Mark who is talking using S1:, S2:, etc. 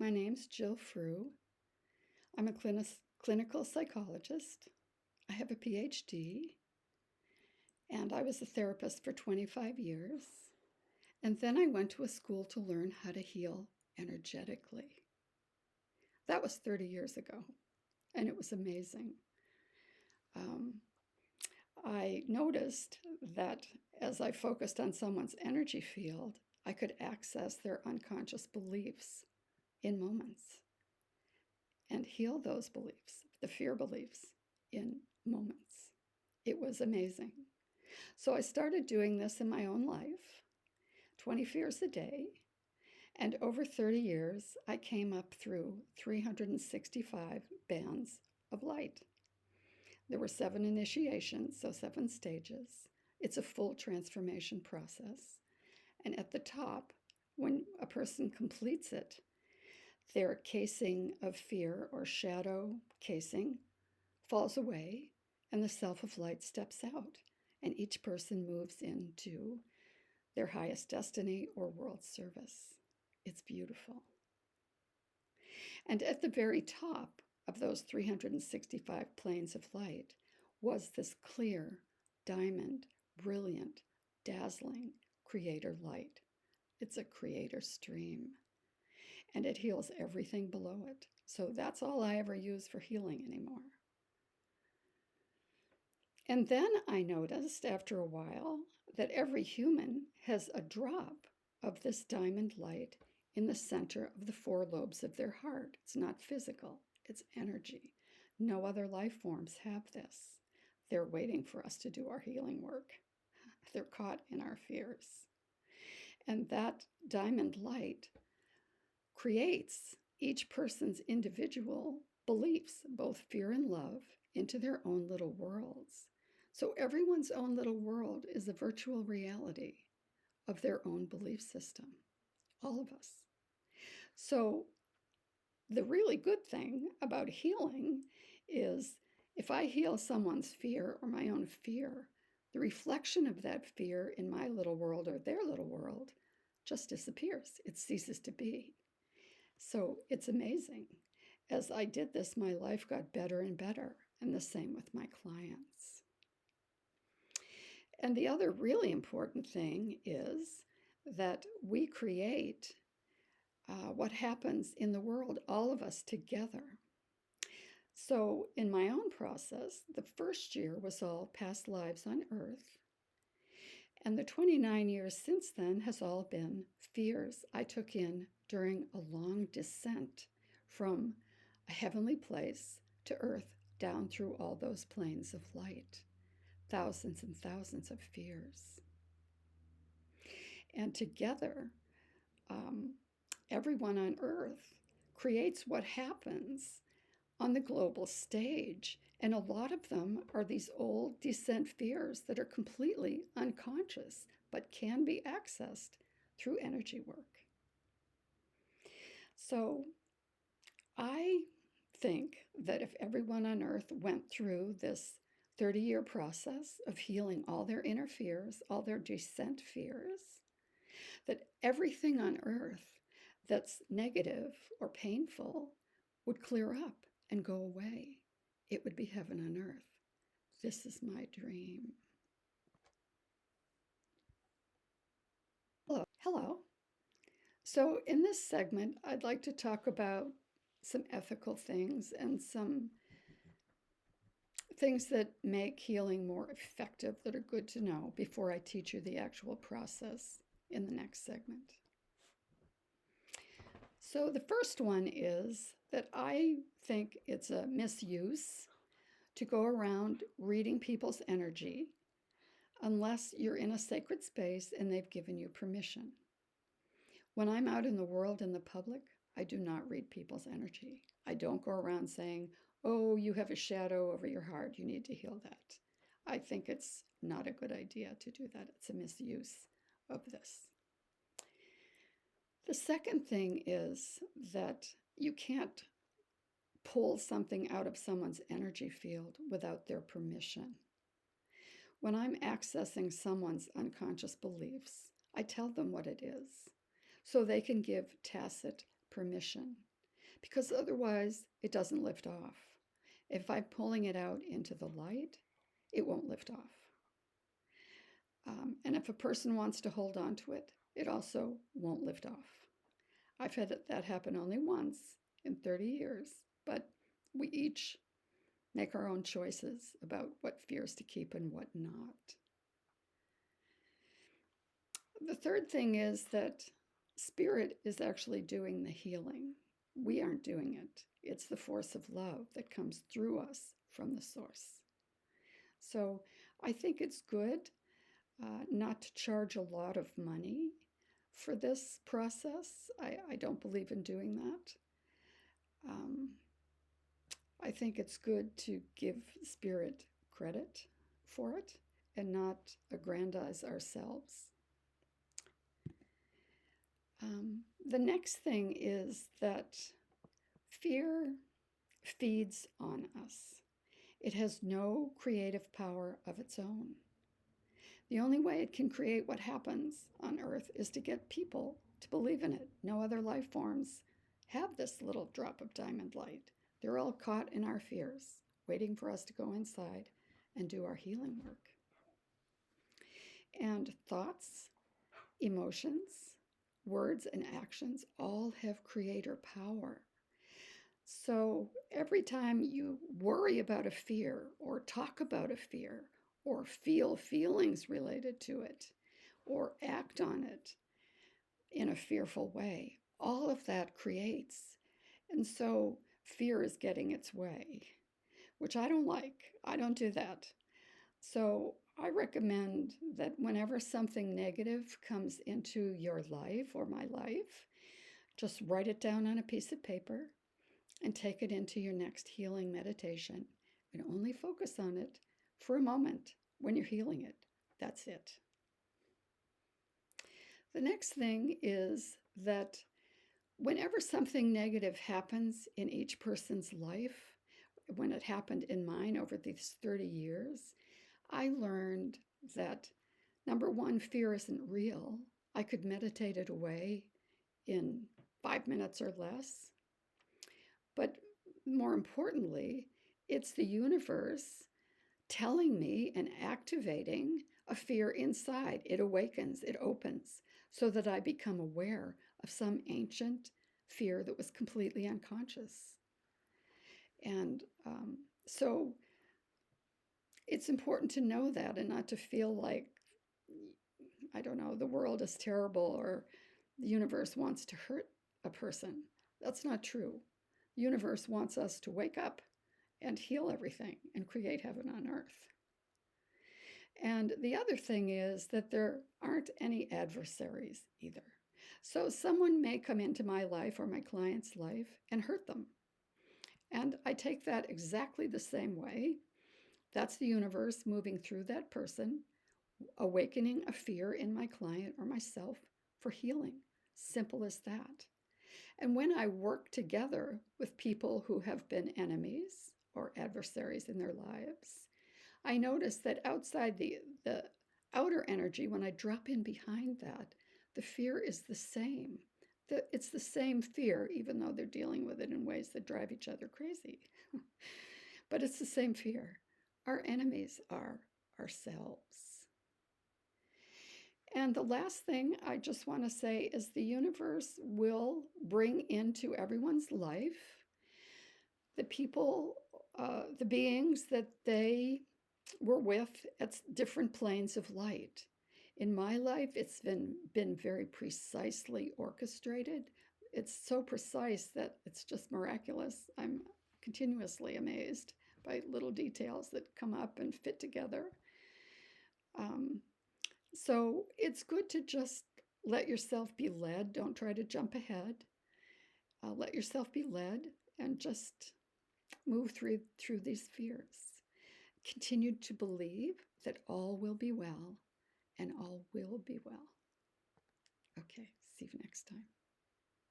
S1: My name's Jill Frew. I'm a clinical psychologist. I have a PhD, and I was a therapist for 25 years. And then I went to a school to learn how to heal energetically. That was 30 years ago, and it was amazing. I noticed that as I focused on someone's energy field, I could access their unconscious beliefs in moments and heal those beliefs, the fear beliefs, in moments. It was amazing. So I started doing this in my own life, 20 fears a day. And over 30 years, I came up through 365 bands of light. There were 7 initiations, so 7 stages. It's a full transformation process. And at the top, when a person completes it, their casing of fear or shadow casing falls away, and the self of light steps out, and each person moves into their highest destiny or world service. It's beautiful. And at the very top of those 365 planes of light was this clear, diamond, brilliant, dazzling creator light. It's a creator stream, and it heals everything below it. So that's all I ever use for healing anymore. And then I noticed after a while that every human has a drop of this diamond light in the center of the 4 lobes of their heart. It's not physical, it's energy. No other life forms have this. They're waiting for us to do our healing work. They're caught in our fears. And that diamond light creates each person's individual beliefs, both fear and love, into their own little worlds. So everyone's own little world is a virtual reality of their own belief system, all of us. So the really good thing about healing is if I heal someone's fear or my own fear, the reflection of that fear in my little world or their little world just disappears. It ceases to be. So it's amazing. As I did this, my life got better and better, and the same with my clients. And the other really important thing is that we create what happens in the world, all of us together. So in my own process, the first year was all past lives on Earth. And the 29 years since then has all been fears I took in during a long descent from a heavenly place to Earth down through all those planes of light. Thousands and thousands of fears. And together, everyone on Earth creates what happens on the global stage. And a lot of them are these old descent fears that are completely unconscious, but can be accessed through energy work. So I think that if everyone on Earth went through this 30-year process of healing all their inner fears, all their descent fears, that everything on Earth that's negative or painful would clear up and go away. It would be heaven on earth. This is my dream. Hello. So in this segment, I'd like to talk about some ethical things and some things that make healing more effective that are good to know before I teach you the actual process in the next segment. So the first one is that I think it's a misuse to go around reading people's energy unless you're in a sacred space and they've given you permission. When I'm out in the world in the public, I do not read people's energy. I don't go around saying, oh, you have a shadow over your heart, you need to heal that. I think it's not a good idea to do that. It's a misuse of this. The second thing is that you can't pull something out of someone's energy field without their permission. When I'm accessing someone's unconscious beliefs, I tell them what it is so they can give tacit permission because otherwise it doesn't lift off. If I'm pulling it out into the light, it won't lift off. And if a person wants to hold on to it, it also won't lift off. I've had that happen only once in 30 years, but we each make our own choices about what fears to keep and what not. The third thing is that spirit is actually doing the healing. We aren't doing it. It's the force of love that comes through us from the source. So I think it's good not to charge a lot of money for this process. I don't believe in doing that. I think it's good to give spirit credit for it and not aggrandize ourselves. The next thing is that fear feeds on us. It has no creative power of its own. The only way it can create what happens on Earth is to get people to believe in it. No other life forms have this little drop of diamond light. They're all caught in our fears, waiting for us to go inside and do our healing work. And thoughts, emotions, words, and actions all have creator power. So every time you worry about a fear or talk about a fear or feel feelings related to it or act on it in a fearful way, all of that creates. And so fear is getting its way, which I don't like. I don't do that. So I recommend that whenever something negative comes into your life or my life, just write it down on a piece of paper and take it into your next healing meditation and only focus on it for a moment when you're healing it. That's it. The next thing is that whenever something negative happens in each person's life, when it happened in mine over these 30 years, I learned that, number one, fear isn't real. I could meditate it away in 5 minutes or less. But more importantly, it's the universe telling me and activating a fear inside. It awakens, it opens, so that I become aware of some ancient fear that was completely unconscious. And so it's important to know that and not to feel like, I don't know, the world is terrible or the universe wants to hurt a person. That's not true. The universe wants us to wake up and heal everything and create heaven on earth. And the other thing is that there aren't any adversaries either. So someone may come into my life or my client's life and hurt them. And I take that exactly the same way. That's the universe moving through that person, awakening a fear in my client or myself for healing. Simple as that. And when I work together with people who have been enemies or adversaries in their lives, I notice that outside the outer energy, when I drop in behind that, the fear is the same. It's the same fear, even though they're dealing with it in ways that drive each other crazy. But it's the same fear. Our enemies are ourselves. And the last thing I just want to say is the universe will bring into everyone's life the people, the beings that they were with at different planes of light. In my life, it's been very precisely orchestrated. It's so precise that it's just miraculous. I'm continuously amazed by little details that come up and fit together. So it's good to just let yourself be led. Don't try to jump ahead. Let yourself be led and just move through these fears. Continue to believe that all will be well and all will be well. Okay, see you next time.